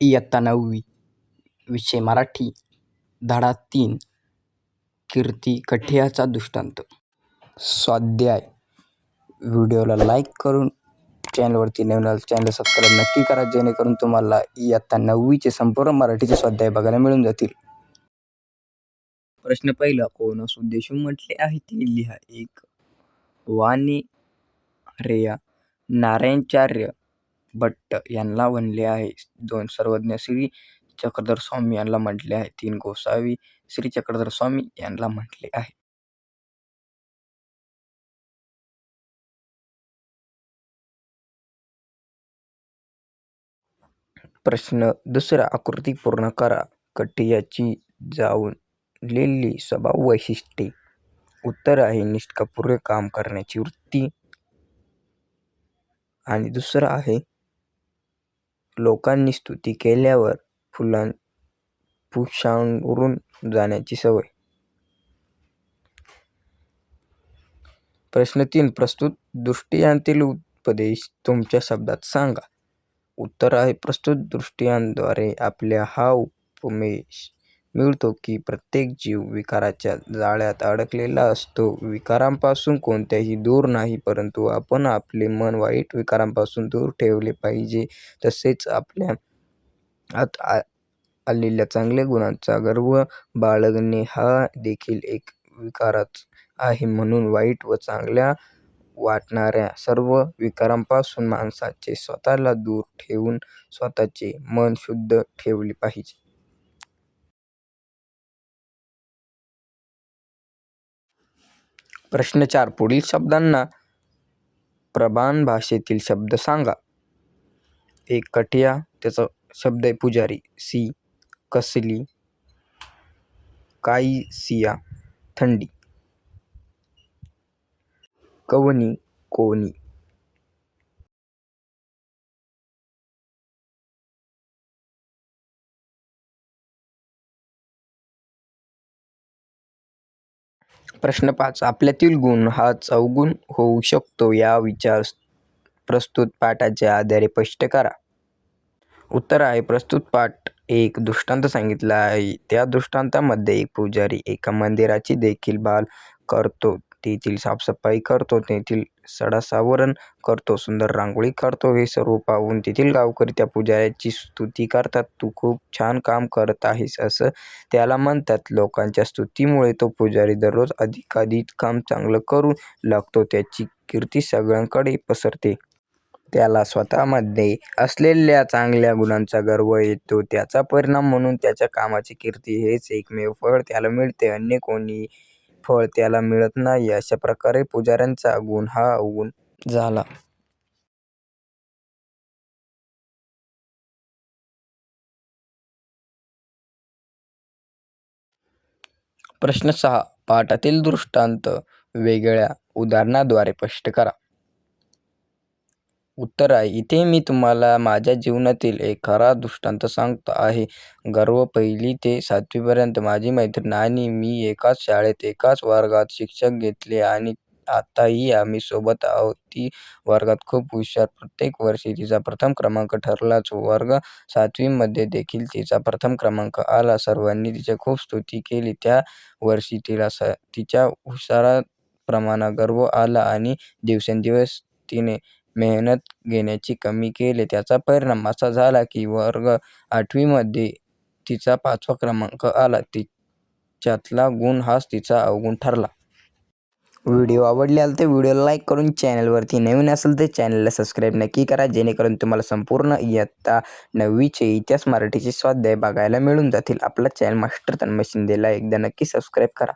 इयत्ता 9वी विषय मराठी धडा 3 कीर्ती कठियाचा दृष्टांत. स्वाध्याय. व्हिडिओला लाईक करून चॅनलवरती नवीन आल्यास चॅनल सबस्क्राईब नक्की करा, जेणेकरून तुम्हाला इयत्ता 9वीचे संपूर्ण मराठीचे स्वाध्याय बघायला मिळून जातील. प्रश्न पहिला. कोणास उद्देशून म्हटले आहे ते लिहा. 1. वाणेरेया नारायणाचार्य भट्ट यांना म्हणले आहे. 2. सर्वज्ञ श्री चक्रधर स्वामी यांना म्हटले आहे. 3. गोसावी श्री चक्रधर स्वामी यांना म्हटले आहे. प्रश्न दुसरा. आकृती पूर्ण करा. कठियाची जाणवलेली स्वभाव वैशिष्ट्ये. उत्तर आहे निष्ठापूर्वक काम करण्याची वृत्ती. आणि दुसरं आहे लोकांनी स्तुती केल्यावर पुष्पांवरून जाण्याची सवय. प्रश्न 3. प्रस्तुत दृष्टांतातील उपदेश तुमच्या शब्दात सांगा. उत्तर आहे प्रस्तुत दृष्टांताद्वारे आपल्याला हा उपदेश मिळतो की प्रत्येक जीव विकाराच्या जाळ्यात अडकलेला असतो. विकारांपासून कोणत्याही दूर नाही, परंतु आपण आपले मन वाईट विकारांपासून दूर ठेवले पाहिजे. तसेच आपल्यात आलेल्या चांगल्या गुणांचा गर्व बाळगणे हा देखील एक विकारच आहे. म्हणून वाईट व चांगल्या वाटणाऱ्या सर्व विकारांपासून माणसाने स्वतःला दूर ठेवून स्वतःचे मन शुद्ध ठेवले पाहिजे. प्रश्न 4. पुढील शब्दांना प्रमाण भाषेतील शब्द सांगा. 1. कठिया. त्याचा शब्द आहे पुजारी. सी. कसली. काईसिया. थंडी. कवनी. कोणी. प्रश्न 5. आपल्यातील गुण हाच अवगुण होऊ शकतो. या विचार प्रस्तुत पाठाच्या आधारे स्पष्ट करा. उत्तर आहे प्रस्तुत पाठ एक दृष्टांत सांगितला आहे. त्या दृष्टांतामध्ये एक पुजारी एका मंदिराची देखभाल करतो. तेथील साफसफाई करतो, तेथील सडासावरण करतो, सुंदर रांगोळी काढतो. हे सर्व पाहून तेथील गावकरी त्या पुजाऱ्याची स्तुती करतात. तू खूप छान काम करत आहेस असं त्याला म्हणतात. लोकांच्या स्तुतीमुळे तो पुजारी दररोज अधिकाधिक काम चांगलं करू लागतो. त्याची कीर्ती सगळ्यांकडे पसरते. त्याला स्वतःमध्ये असलेल्या चांगल्या गुणांचा गर्व येतो. त्याचा परिणाम म्हणून त्याच्या कामाची कीर्ती हेच एकमेव फळ त्याला मिळते. अन्य कोणी फळ त्याला मिळत नाही. अशा प्रकारे पुजाऱ्याचा गुण हा अवगुण झाला. प्रश्न 6. पाठातील दृष्टांत वेगळ्या उदाहरणाद्वारे स्पष्ट करा. उत्तर आहे इथे मी तुम्हाला माझ्या जीवनातील एक खरा दृष्टांत सांगतो आहे. गर्व 1ली ते 7वी पर्यंत माझी मैत्रीण आणि मी एकाच शाळेत एकाच वर्गात शिक्षण घेतले आणि आताही आम्ही सोबत आहोत. ती वर्गात खूप हुशार. प्रत्येक वर्षी तिचा प्रथम क्रमांक ठरलाच. वर्ग 7वी मध्ये देखील तिचा प्रथम क्रमांक आला. सर्वांनी तिची खूप स्तुती केली. त्या वर्षी तिला तिच्या हुशारीप्रमाणे गर्व आला आणि दिवसेंदिवस तिने मेहनत घेण्याचे कमी केले. त्याचा परिणाम असा झाला की वर्ग 8वी मध्ये तिचा 5वा क्रमांक आला. तिच्यातला गुण हाच तिचा अवगुण ठरला. व्हिडिओ आवडला तर व्हिडिओला लाईक करून चॅनलवरती नवीन असेल तर चॅनलला सबस्क्राईब नक्की करा, जेणेकरून तुम्हाला संपूर्ण इयत्ता 9वीचे इतिहास मराठीचे स्वाध्याय बघायला मिळून जातील. आपला चॅनल मास्टर तन्मय शिंदेला एकदा नक्की सबस्क्राईब करा.